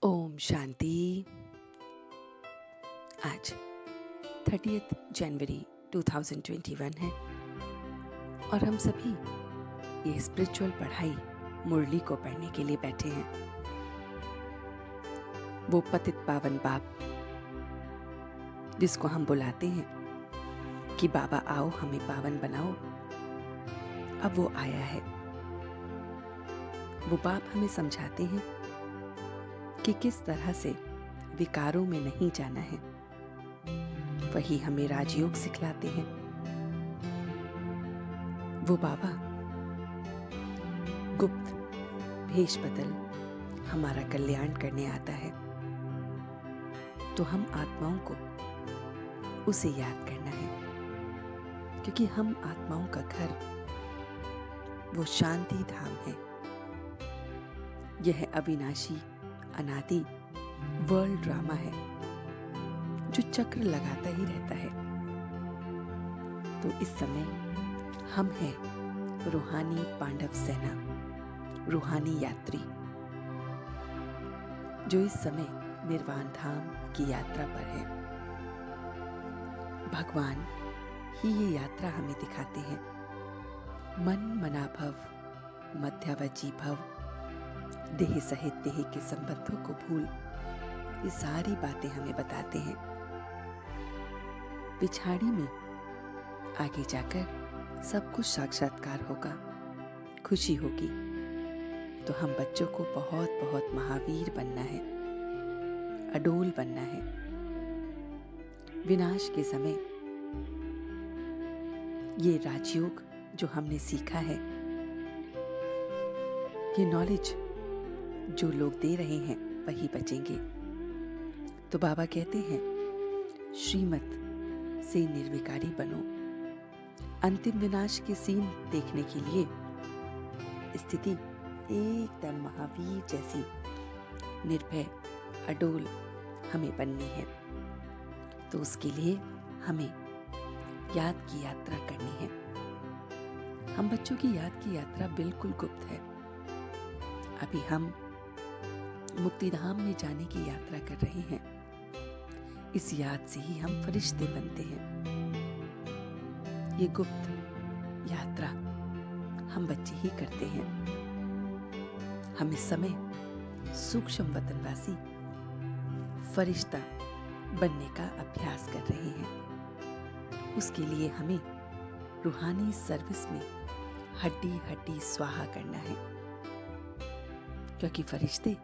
ओम शांति। आज 30 जनवरी 2021 है और हम सभी ये स्पिरिचुअल पढ़ाई मुरली को पढ़ने के लिए बैठे हैं। वो पतित पावन बाप जिसको हम बुलाते हैं कि बाबा आओ हमें पावन बनाओ, अब वो आया है। वो बाप हमें समझाते हैं कि किस तरह से विकारों में नहीं जाना है। वही हमें राजयोग सिखलाते हैं। वो बाबा गुप्त भेष बदल हमारा कल्याण करने आता है, तो हम आत्माओं को उसे याद करना है, क्योंकि हम आत्माओं का घर वो शांति धाम है। यह अविनाशी अनादि वर्ल्ड ड्रामा है जो चक्र लगाता ही रहता है। तो इस समय हम हैं रूहानी पांडव सेना, रूहानी यात्री जो इस समय निर्वाण धाम की यात्रा पर है। भगवान ही ये यात्रा हमें दिखाते हैं। मन मना भव, मध्यावजी भव, देह सहित देह के संबंधों को भूल, ये सारी बातें हमें बताते हैं। पिछाड़ी में आगे जाकर सब कुछ साक्षात्कार होगा, खुशी होगी। तो हम बच्चों को बहुत बहुत महावीर बनना है, अडोल बनना है। विनाश के समय ये राजयोग जो हमने सीखा है, ये नॉलेज जो लोग दे रहे हैं वही बचेंगे। तो बाबा कहते हैं श्रीमत से निर्विकारी बनो। अंतिम विनाश के सीन देखने के लिए स्थिति एकदम महावीर जैसी निर्भय अडोल हमें बननी है। तो उसके लिए हमें याद की यात्रा करनी है। हम बच्चों की याद की यात्रा बिल्कुल गुप्त है। अभी हम मुक्तिधाम में जाने की यात्रा कर रहे हैं। इस याद से ही हम फरिश्ते बनते हैं। ये गुप्त यात्रा हम बच्चे ही करते हैं। हम इस समय सूक्ष्म वतनवासी फरिश्ता बनने का अभ्यास कर रहे हैं। उसके लिए हमें रूहानी सर्विस में हड्डी हड्डी स्वाहा करना है, क्योंकि फरिश्ते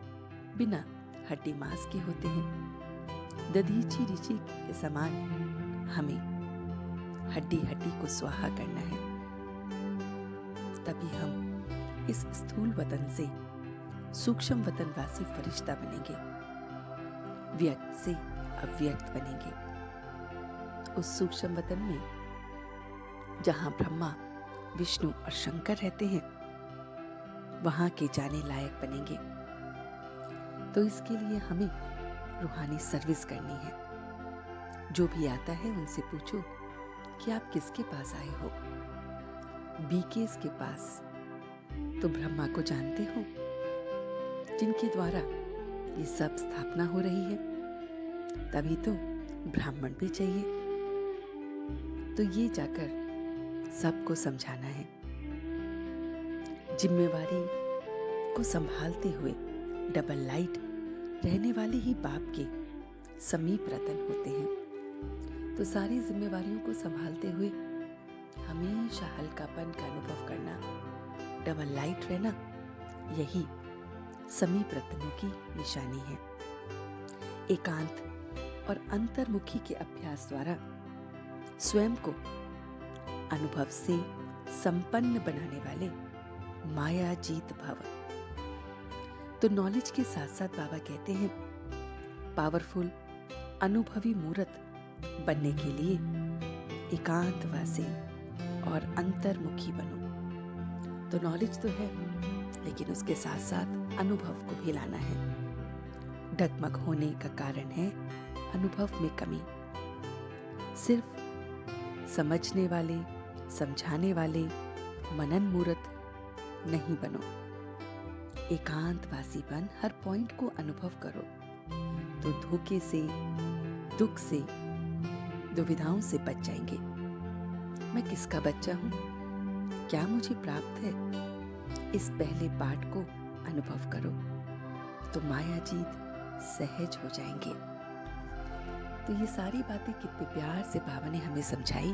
बिना हड्डी मांस के होते हैं। दधीची ऋषि के समान हमें हड्डी हड्डी को स्वाहा करना है, तभी हम इस स्थूल वतन से सूक्ष्म वतनवासी फरिश्ता बनेंगे, व्यक्त से अव्यक्त बनेंगे। उस सूक्ष्म वतन में जहां ब्रह्मा विष्णु और शंकर रहते हैं, वहां के जाने लायक बनेंगे। तो इसके लिए हमें रूहानी सर्विस करनी है। जो भी आता है उनसे पूछो कि आप किसके पास आए हो। बीकेस के पास, तो ब्रह्मा को जानते हो, जिनके द्वारा ये सब स्थापना हो रही है। तभी तो ब्राह्मण भी चाहिए। तो ये जाकर सबको समझाना है। जिम्मेवारी को संभालते हुए डबल लाइट रहने वाले ही बाप के समीप रतन होते हैं। तो सारी जिम्मेवारियों को संभालते हुए हमेशा हल्कापन का अनुभव करना, डबल लाइट रहना, यही समीप रत्नों की निशानी है। एकांत और अंतर्मुखी के अभ्यास द्वारा स्वयं को अनुभव से संपन्न बनाने वाले माया जीत भव। तो नॉलेज के साथ साथ बाबा कहते हैं पावरफुल अनुभवी मूर्त बनने के लिए एकांतवासी और अंतर्मुखी बनो। तो नॉलेज तो है, लेकिन उसके साथ साथ अनुभव को भी लाना है। डगमग होने का कारण है अनुभव में कमी। सिर्फ समझने वाले, समझाने वाले मनन मूर्त नहीं बनो। एकांतवासीपन, हर पॉइंट को अनुभव करो तो धोखे से, दुख से, दुविधाओं से बच जाएंगे। मैं किसका बच्चा हूँ, क्या मुझे प्राप्त है, इस पहले पाठ को अनुभव करो तो माया जीत सहज हो जाएंगे। तो ये सारी बातें कितने प्यार से बाबा ने हमें समझाई।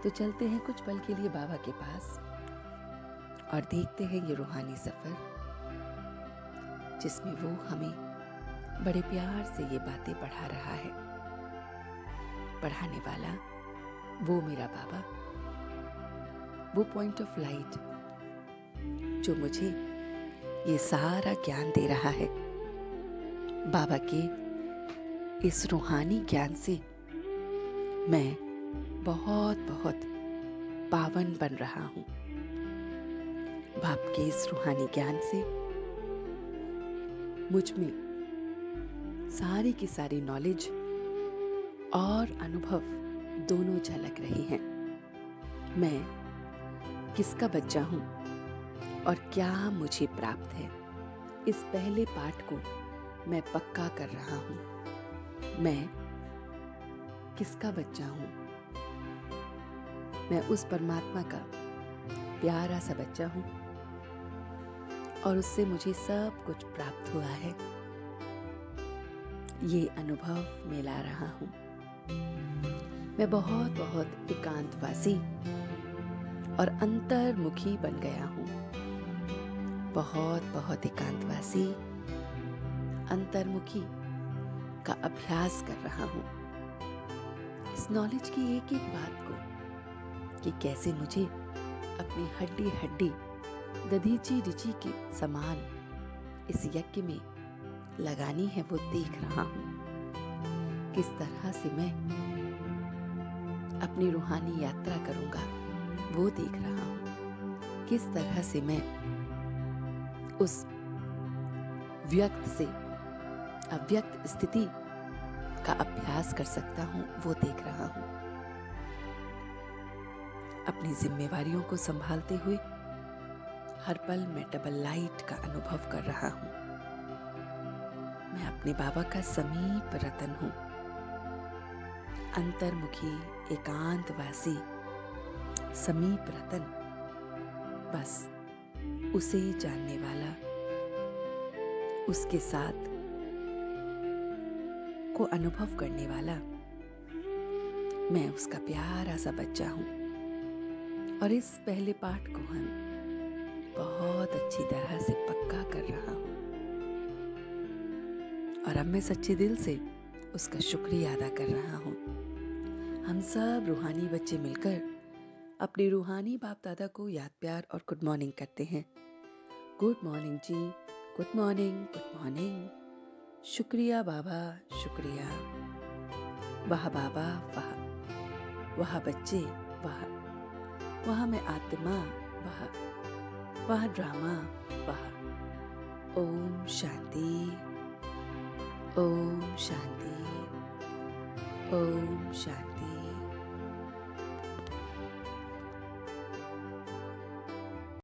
तो चलते हैं कुछ पल के लिए बाबा के पास और देखते हैं ये रूहानी सफर, जिसमें वो हमें बड़े प्यार से ये बातें पढ़ा रहा है। पढ़ाने वाला वो मेरा बाबा, वो पॉइंट ऑफ लाइट जो मुझे ये सारा ज्ञान दे रहा है। बाबा के इस रूहानी ज्ञान से मैं बहुत बहुत पावन बन रहा हूँ। बाप के इस रूहानी ज्ञान से मुझ में सारी की सारी नॉलेज और अनुभव दोनों झलक रही हैं। मैं किसका बच्चा हूँ और क्या मुझे प्राप्त है, इस पहले पाठ को मैं पक्का कर रहा हूँ। मैं किसका बच्चा हूँ, मैं उस परमात्मा का प्यारा सा बच्चा हूँ और उससे मुझे सब कुछ प्राप्त हुआ है। ये अनुभव मैं ला रहा हूँ। मैं बहुत बहुत एकांतवासी और अंतर्मुखी बन गया हूँ। बहुत बहुत एकांतवासी, अंतर्मुखी का अभ्यास कर रहा हूँ। इस नॉलेज की एक एक बात को कि कैसे मुझे अपनी हड्डी हड्डी दधीची ऋचि के समान इस यज्ञ में लगानी है, वो देख रहा हूँ। किस तरह से मैं अपनी रूहानी यात्रा करूंगा, वो देख रहा हूँ। किस तरह से मैं उस व्यक्त से अव्यक्त स्थिति का अभ्यास कर सकता हूँ, वो देख रहा हूँ। अपनी जिम्मेवारियों को संभालते हुए हर पल मैं डबल लाइट का अनुभव कर रहा हूँ। मैं अपने बाबा का समीप रतन हूँ। अंतर्मुखी, एकांतवासी, समीप रतन, बस उसे जानने वाला, उसके साथ को अनुभव करने वाला, मैं उसका प्यारा सा बच्चा हूँ। और इस पहले पाठ को हम बहुत अच्छी तरह से पक्का कर रहा हूँ और अब मैं सच्चे दिल से उसका शुक्रिया अदा कर रहा हूँ। हम सब रूहानी बच्चे मिलकर अपने रूहानी बाप दादा को याद, प्यार और गुड मॉर्निंग करते हैं। गुड मॉर्निंग जी, गुड मॉर्निंग, गुड मॉर्निंग। शुक्रिया बाबा, शुक्रिया। वाह बाबा, वाह। वाह बच्चे, वाह। वाह मैं आत्मा, वाह। वाह ड्रामा, वाह। ओम शांति, ओम शांति, ओम शांति।